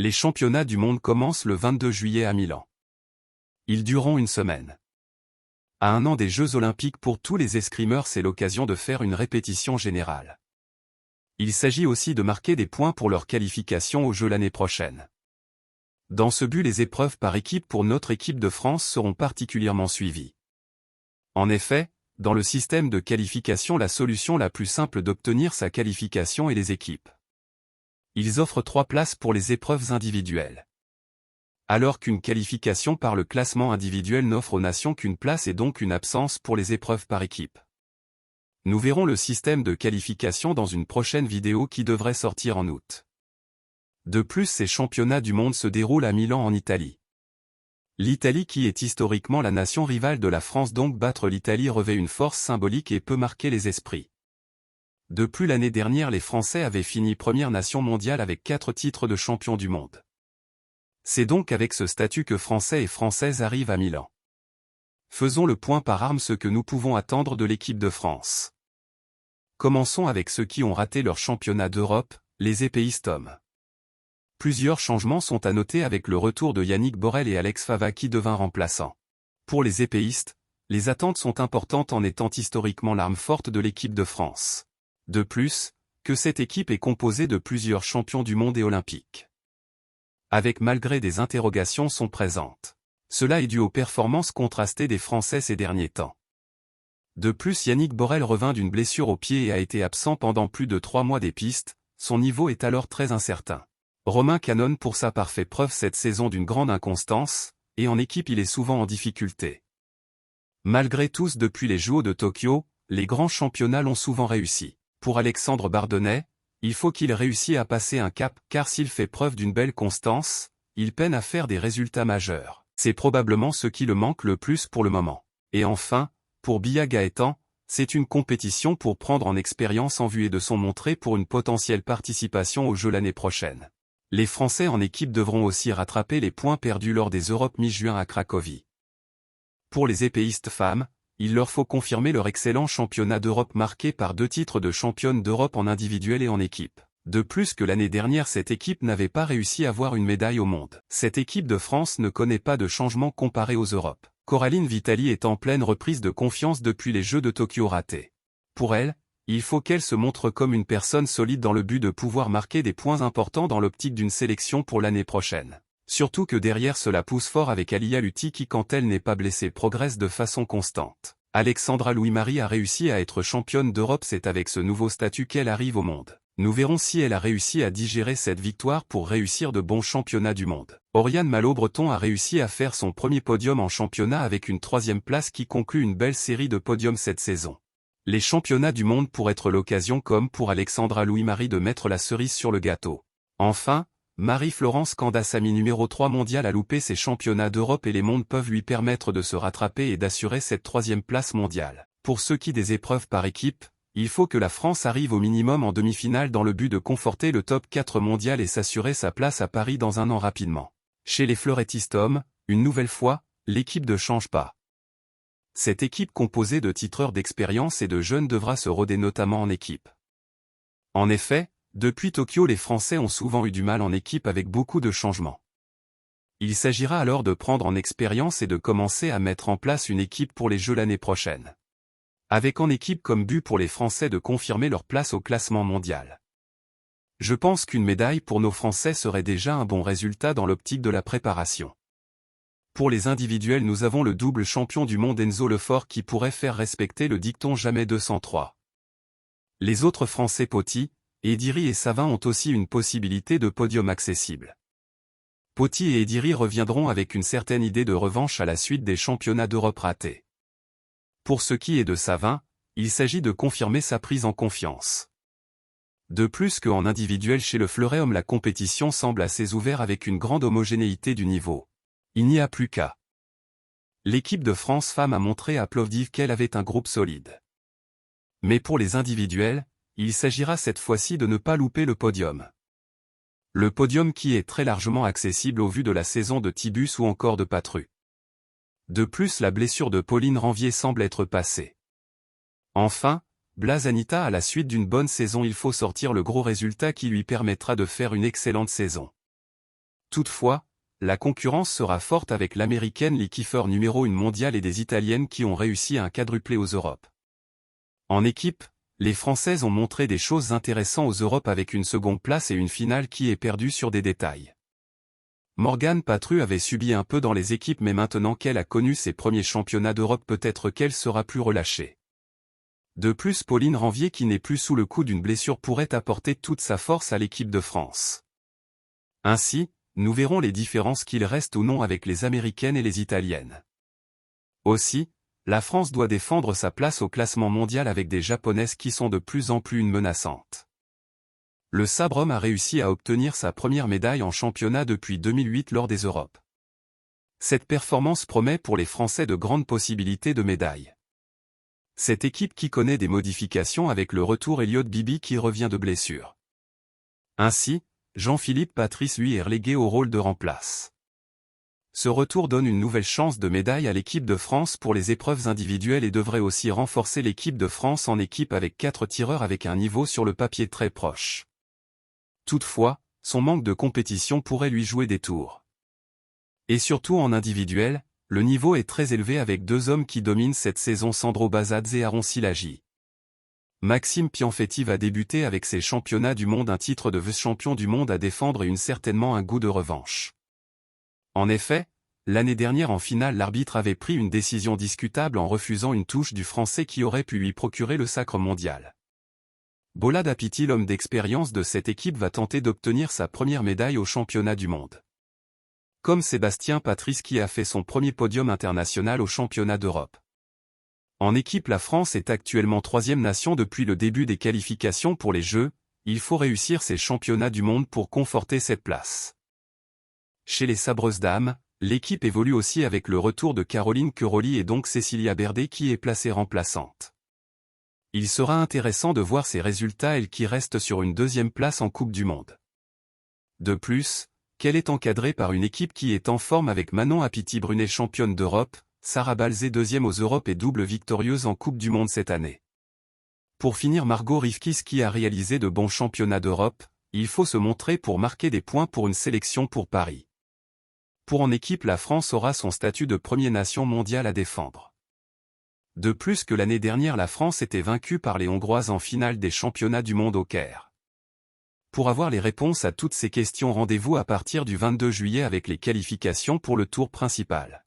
Les championnats du monde commencent le 22 juillet à Milan. Ils dureront une semaine. À un an des Jeux Olympiques, pour tous les escrimeurs, c'est l'occasion de faire une répétition générale. Il s'agit aussi de marquer des points pour leur qualification aux Jeux l'année prochaine. Dans ce but, les épreuves par équipe pour notre équipe de France seront particulièrement suivies. En effet, dans le système de qualification, la solution la plus simple d'obtenir sa qualification est les équipes. Ils offrent 3 places pour les épreuves individuelles. Alors qu'une qualification par le classement individuel n'offre aux nations qu'une place et donc une absence pour les épreuves par équipe. Nous verrons le système de qualification dans une prochaine vidéo qui devrait sortir en août. De plus, ces championnats du monde se déroulent à Milan en Italie. L'Italie, qui est historiquement la nation rivale de la France, donc battre l'Italie revêt une force symbolique et peut marquer les esprits. De plus, l'année dernière, les Français avaient fini première nation mondiale avec 4 titres de champion du monde. C'est donc avec ce statut que Français et Françaises arrivent à Milan. Faisons le point par armes ce que nous pouvons attendre de l'équipe de France. Commençons avec ceux qui ont raté leur championnat d'Europe, les épéistes hommes. Plusieurs changements sont à noter avec le retour de Yannick Borel et Alex Fava qui devint remplaçant. Pour les épéistes, les attentes sont importantes en étant historiquement l'arme forte de l'équipe de France. De plus, que cette équipe est composée de plusieurs champions du monde et olympiques. Avec malgré des interrogations sont présentes. Cela est dû aux performances contrastées des Français ces derniers temps. De plus, Yannick Borel revint d'une blessure au pied et a été absent pendant plus de 3 mois des pistes, son niveau est alors très incertain. Romain Canon pour sa part fait preuve cette saison d'une grande inconstance, et en équipe il est souvent en difficulté. Malgré tous, depuis les JO de Tokyo, les grands championnats l'ont souvent réussi. Pour Alexandre Bardonnay, il faut qu'il réussisse à passer un cap, car s'il fait preuve d'une belle constance, il peine à faire des résultats majeurs. C'est probablement ce qui le manque le plus pour le moment. Et enfin, pour Bia Gaëtan, c'est une compétition pour prendre en expérience en vue et de son montrer pour une potentielle participation aux Jeux l'année prochaine. Les Français en équipe devront aussi rattraper les points perdus lors des Europes mi-juin à Cracovie. Pour les épéistes femmes, il leur faut confirmer leur excellent championnat d'Europe marqué par 2 titres de championne d'Europe en individuel et en équipe. De plus que l'année dernière, cette équipe n'avait pas réussi à avoir une médaille au monde. Cette équipe de France ne connaît pas de changement comparé aux Europes. Coraline Vitali est en pleine reprise de confiance depuis les Jeux de Tokyo ratés. Pour elle, il faut qu'elle se montre comme une personne solide dans le but de pouvoir marquer des points importants dans l'optique d'une sélection pour l'année prochaine. Surtout que derrière cela pousse fort avec Alia Lutti qui, quand elle n'est pas blessée, progresse de façon constante. Alexandra Louis-Marie a réussi à être championne d'Europe, c'est avec ce nouveau statut qu'elle arrive au monde. Nous verrons si elle a réussi à digérer cette victoire pour réussir de bons championnats du monde. Oriane Malo-Breton a réussi à faire son premier podium en championnat avec une 3e place qui conclut une belle série de podiums cette saison. Les championnats du monde pourraient être l'occasion, comme pour Alexandra Louis-Marie, de mettre la cerise sur le gâteau. Enfin, Marie-Florence Candassamy, numéro 3 mondial, a loupé ses championnats d'Europe et les mondes peuvent lui permettre de se rattraper et d'assurer cette 3e place mondiale. Pour ce qui des épreuves par équipe, il faut que la France arrive au minimum en demi-finale dans le but de conforter le top 4 mondial et s'assurer sa place à Paris dans un an rapidement. Chez les fleurettistes hommes, une nouvelle fois, l'équipe ne change pas. Cette équipe composée de titreurs d'expérience et de jeunes devra se roder notamment en équipe. En effet, depuis Tokyo, les Français ont souvent eu du mal en équipe avec beaucoup de changements. Il s'agira alors de prendre en expérience et de commencer à mettre en place une équipe pour les Jeux l'année prochaine. Avec en équipe comme but pour les Français de confirmer leur place au classement mondial. Je pense qu'une médaille pour nos Français serait déjà un bon résultat dans l'optique de la préparation. Pour les individuels, nous avons le double champion du monde Enzo Lefort qui pourrait faire respecter le dicton jamais 203. Les autres Français Poty, Ediri et Savin ont aussi une possibilité de podium accessible. Poty et Ediri reviendront avec une certaine idée de revanche à la suite des championnats d'Europe ratés. Pour ce qui est de Savin, il s'agit de confirmer sa prise en confiance. De plus qu'en individuel chez le fleuret homme, la compétition semble assez ouverte avec une grande homogénéité du niveau. Il n'y a plus qu'à. L'équipe de France femmes a montré à Plovdiv qu'elle avait un groupe solide. Mais pour les individuels, il s'agira cette fois-ci de ne pas louper le podium. Le podium qui est très largement accessible au vu de la saison de Tibus ou encore de Patru. De plus, la blessure de Pauline Ranvier semble être passée. Enfin, Blaž Anita, à la suite d'une bonne saison, il faut sortir le gros résultat qui lui permettra de faire une excellente saison. Toutefois, la concurrence sera forte avec l'américaine Lee Kiefer numéro 1 mondiale et des italiennes qui ont réussi à un quadruplé aux Europes. En équipe, les Françaises ont montré des choses intéressantes aux Europes avec une seconde place et une finale qui est perdue sur des détails. Morgane Patru avait subi un peu dans les équipes mais maintenant qu'elle a connu ses premiers championnats d'Europe peut-être qu'elle sera plus relâchée. De plus Pauline Ranvier qui n'est plus sous le coup d'une blessure pourrait apporter toute sa force à l'équipe de France. Ainsi, nous verrons les différences qu'il reste ou non avec les Américaines et les Italiennes. Aussi, la France doit défendre sa place au classement mondial avec des Japonaises qui sont de plus en plus menaçantes. Le sabre-homme a réussi à obtenir sa première médaille en championnat depuis 2008 lors des Europes. Cette performance promet pour les Français de grandes possibilités de médailles. Cette équipe qui connaît des modifications avec le retour Elliott Bibi qui revient de blessure. Ainsi, Jean-Philippe Patrice lui est relégué au rôle de remplace. Ce retour donne une nouvelle chance de médaille à l'équipe de France pour les épreuves individuelles et devrait aussi renforcer l'équipe de France en équipe avec 4 tireurs avec un niveau sur le papier très proche. Toutefois, son manque de compétition pourrait lui jouer des tours. Et surtout en individuel, le niveau est très élevé avec 2 hommes qui dominent cette saison Sandro Bazadze et Aron Silagi. Maxime Pianfetti va débuter avec ses championnats du monde un titre de vice-champion du monde à défendre et certainement un goût de revanche. En effet, l'année dernière en finale l'arbitre avait pris une décision discutable en refusant une touche du Français qui aurait pu lui procurer le sacre mondial. Bola Dapiti, l'homme d'expérience de cette équipe, va tenter d'obtenir sa première médaille au championnat du monde. Comme Sébastien Patrice qui a fait son premier podium international au championnat d'Europe. En équipe, la France est actuellement 3e nation depuis le début des qualifications pour les Jeux, il faut réussir ces championnats du monde pour conforter cette place. Chez les sabreuses dames, l'équipe évolue aussi avec le retour de Caroline Queroli et donc Cécilia Berdé qui est placée remplaçante. Il sera intéressant de voir ses résultats elle qui reste sur une 2e place en Coupe du Monde. De plus, qu'elle est encadrée par une équipe qui est en forme avec Manon Apiti-Brunet championne d'Europe, Sarah Balzé 2e aux Europes et double victorieuse en Coupe du Monde cette année. Pour finir Margot Rivkis qui a réalisé de bons championnats d'Europe, il faut se montrer pour marquer des points pour une sélection pour Paris. Pour en équipe la France aura son statut de première nation mondiale à défendre. De plus que l'année dernière la France était vaincue par les Hongroises en finale des championnats du monde au Caire. Pour avoir les réponses à toutes ces questions rendez-vous à partir du 22 juillet avec les qualifications pour le tour principal.